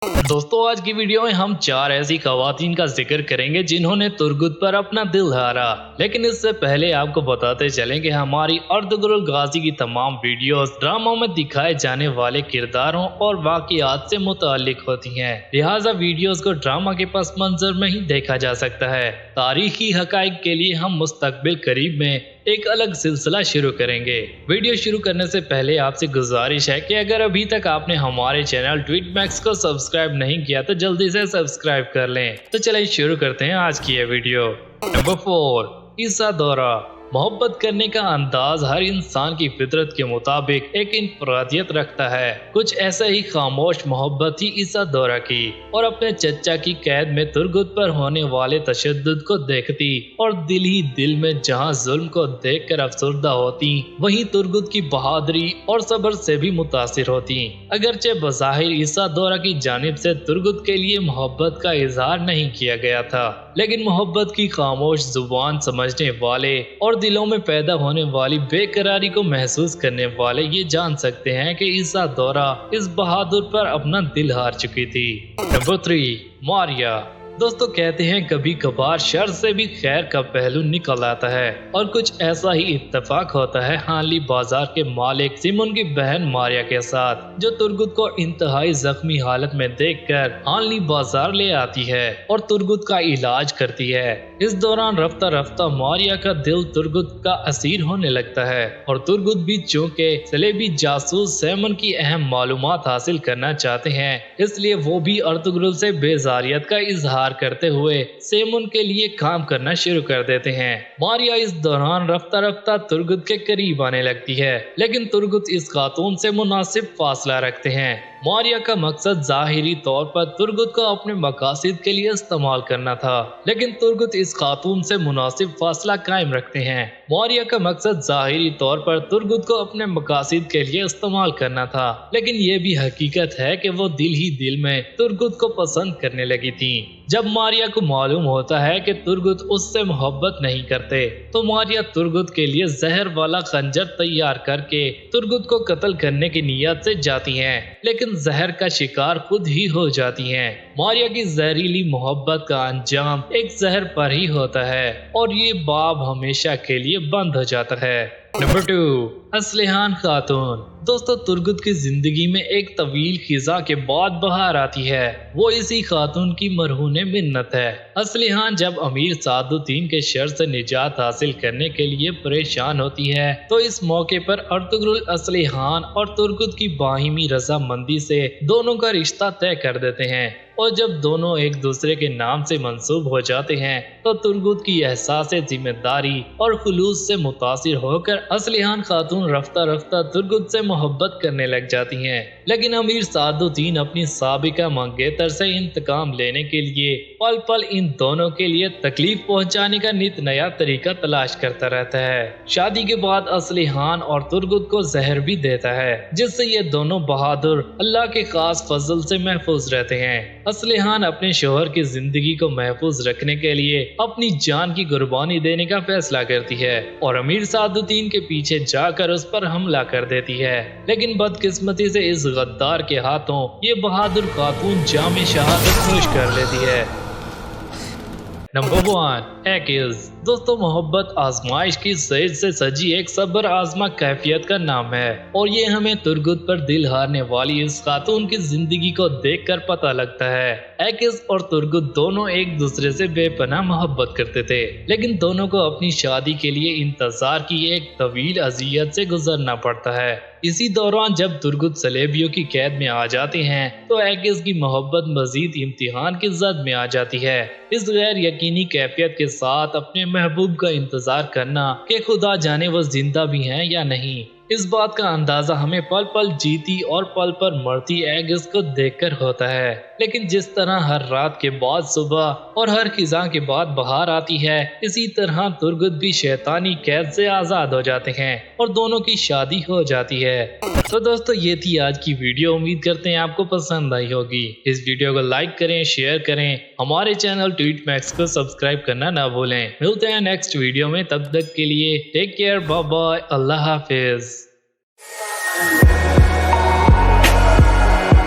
दोस्तों आज की वीडियो में हम 4 ऐसी खवातीन का जिक्र करेंगे जिन्होंने तुर्गुत पर अपना दिल हारा। लेकिन इससे पहले आपको बताते चलें कि हमारी अर्तुगरुल गाजी की तमाम वीडियोस ड्रामों में दिखाए जाने वाले किरदारों और वाकयात से मुताल्लिक होती हैं, लिहाजा वीडियोस को ड्रामा के पस मंजर में ही देखा जा सकता है। तारीखी हकाइक के लिए हम मुस्तकबिल करीब में एक अलग सिलसिला शुरू करेंगे। वीडियो शुरू करने से पहले आपसे गुजारिश है कि अगर अभी तक आपने हमारे चैनल ट्वीट मैक्स को सब्सक्राइब नहीं किया तो जल्दी से सब्सक्राइब कर लें। तो चलिए शुरू करते हैं आज की यह वीडियो। नंबर 4, इसादोरा। मोहब्बत करने का अंदाज हर इंसान की फितरत के मुताबिक एक इनफरादियत रखता है। कुछ ऐसा ही खामोश मोहब्बत थी इसादोरा की, और अपने चचा की कैद में तुर्गुत पर होने वाले तशद्दुद को देखती और दिल ही दिल में जहां जुल्म को देखकर अफसरदा होती, वहीं तुर्गुत की बहादुरी और सब्र से भी मुतासिर होती। अगरचे बज़ाहिर इसादोरा की जानिब से तुर्गुत के लिए मोहब्बत का इजहार नहीं किया गया था, लेकिन मोहब्बत की खामोश जुबान समझने वाले और दिलों में पैदा होने वाली बेकरारी को महसूस करने वाले ये जान सकते हैं कि इसादोरा इस बहादुर पर अपना दिल हार चुकी थी। नंबर 3, मारिया। दोस्तों कहते हैं कभी कभार शर से भी खैर का पहलू निकल आता है, और कुछ ऐसा ही इत्तेफाक होता है हानली बाजार के मालिक सिमोन की बहन मारिया के साथ, जो तुर्गुत को इंतहाई जख्मी हालत में देखकर हानली बाजार ले आती है और तुर्गुत का इलाज करती है। इस दौरान रफ्ता रफ्ता मारिया का दिल तुर्गुत का असीर होने लगता है, और तुर्गुत भी चूंकि सलेबी जासूस सेमन की अहम मालूमात हासिल करना चाहते हैं, इसलिए वो भी अर्तुगरुल से बेजारियत का इजहार करते हुए सेमुन के लिए काम करना शुरू कर देते हैं। मारिया इस दौरान रफ्ता रफ्ता तुर्गुत के करीब आने लगती है, लेकिन तुर्गुत इस खातून से मुनासिब फासला रखते हैं। मारिया का मकसद जाहिरी तौर पर तुर्गुत को अपने मकासद के लिए इस्तेमाल करना था, लेकिन तुर्गुत इस खातून से मुनासिब फासला कायम रखते हैं। मारिया का मकसद जाहिरी तौर पर तुर्गुत को अपने मकासद के लिए इस्तेमाल करना था, लेकिन ये भी हकीकत है कि वो दिल ही दिल में तुर्गुत को पसंद करने लगी थी। जब मारिया को मालूम होता है कि तुर्गुत उससे मोहब्बत नहीं करते, तो मारिया तुर्गुत के लिए जहर वाला खंजर तैयार करके तुर्गुत को कत्ल करने की नीयत से जाती हैं, लेकिन जहर का शिकार खुद ही हो जाती हैं। मारिया की जहरीली मोहब्बत का अंजाम एक जहर पर ही होता है, और ये बाब हमेशा के लिए बंद हो जाता है। नंबर 2, असलिहान खातून। दोस्तों तुर्गुत की जिंदगी में एक तवील खिजा के बाद बहार आती है, वो इसी खातून की मरहूने मिन्नत है। असलिहान जब अमीर सादुद्दीन के शर से निजात हासिल करने के लिए परेशान होती है, तो इस मौके पर अर्तुगरुल असलिहान और तुर्गुत की बाहिमी रजामंदी से दोनों का रिश्ता तय कर देते हैं, और जब दोनों एक दूसरे के नाम से मंसूब हो जाते हैं, तो तुर्गुत की एहसास जिम्मेदारी और खुलूस से मुतासिर होकर असलिहान खातून रफ्ता रफ्ता तुर्गुत से मोहब्बत करने लग जाती हैं। लेकिन अमीर सादुद्दीन अपनी साबिका मंगेतर से इंतकाम लेने के लिए पल पल इन दोनों के लिए तकलीफ पहुंचाने का नित नया तरीका तलाश करता रहता है। शादी के बाद असलिहान और तुर्गुत को जहर भी देता है, जिससे ये दोनों बहादुर अल्लाह के खास फजल से महफूज रहते हैं। असलिहान अपने शोहर की जिंदगी को महफूज रखने के लिए अपनी जान की कुर्बानी देने का फैसला करती है, और अमीर सादुद्दीन के पीछे जाकर उस पर हमला कर देती है। लेकिन बदकिस्मती से इस गद्दार के हाथों ये बहादुर खातून जामे शहादत नोश कर लेती है। नंबर 1, एकिज़। दोस्तों मोहब्बत आजमाइश की सेज से सजी एक सब्र आजमा कैफियत का नाम है, और ये हमें तुर्गुत पर दिल हारने वाली इस खातून की जिंदगी को देखकर पता लगता है। एकिज़ और तुर्गुत दोनों एक दूसरे से बेपनाह मोहब्बत करते थे, लेकिन दोनों को अपनी शादी के लिए इंतजार की एक तवील अजियत से गुजरना पड़ता है। इसी दौरान जब तुर्गुत सलेबियों की कैद में आ जाते हैं, तो एकिज़ की मोहब्बत मजीद इम्तिहान की जद में आ जाती है। इस गैर यकीनी कैफियत के साथ अपने महबूब का इंतजार करना कि खुदा जाने वो जिंदा भी हैं या नहीं, इस बात का अंदाजा हमें पल पल जीती और पल पर मरती एकिज़ को देखकर होता है। लेकिन जिस तरह हर रात के बाद सुबह और हर खिजा के बाद बहार आती है, इसी तरह तुर्गुत भी शैतानी कैद से आजाद हो जाते हैं और दोनों की शादी हो जाती है। तो दोस्तों ये थी आज की वीडियो, उम्मीद करते हैं आपको पसंद आई होगी। इस वीडियो को लाइक करें, शेयर करें, हमारे चैनल ट्वीट मैक्स को सब्सक्राइब करना ना भूलें। मिलते हैं नेक्स्ट वीडियो में, तब तक के लिए टेक केयर, बाय बाय, अल्लाह हाफिज।